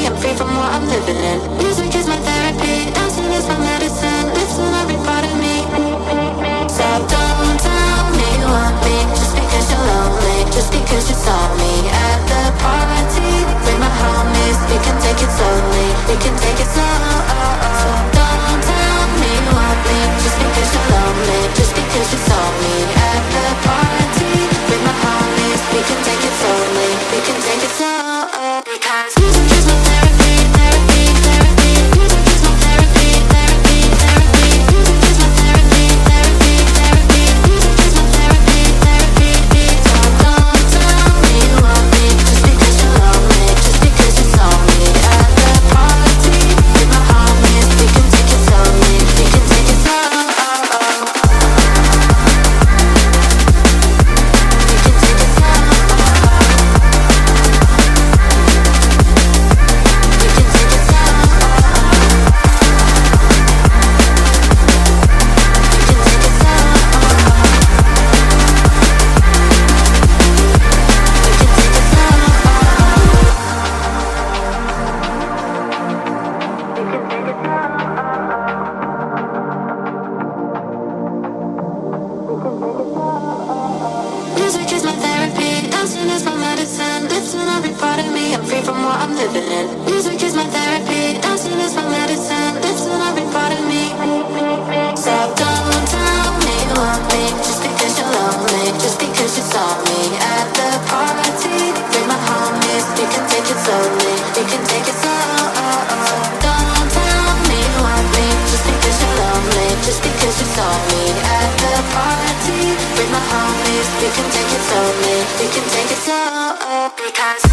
me, I'm free from what I'm living in. Music is my therapy, dancing is my medicine, lifts in every part of me. So don't tell me you want me, just because you're lonely, just because you saw me at the party with my homies. We can take it slowly, we can take it slow. So don't tell me you want me, just because you're lonely, just because you saw me at the party with my homies. We can take it slowly, we can take it slow. Because music is my therapy, therapy, therapy. Music is my therapy, therapy, therapy. Music is my therapy, therapy, therapy. Music is my therapy, therapy. So don't tell me you want me, just because you're lonely, just because you saw me at the party with my homies. We can take it slowly, we can take it slow. Music is my therapy, dancing is my medicine, lifts in every part of me, I'm free from what I'm living in. Music is my therapy, dancing is my medicine, lifts in every part of me. So don't tell me you want me, just because you're lonely, just because you saw me at the party with my homies. We can take it slowly, we can take it slow. Don't tell me you want me, just because you're lonely, just because you saw me at the party with my homies. We can take it slowly, we can take it slow. Because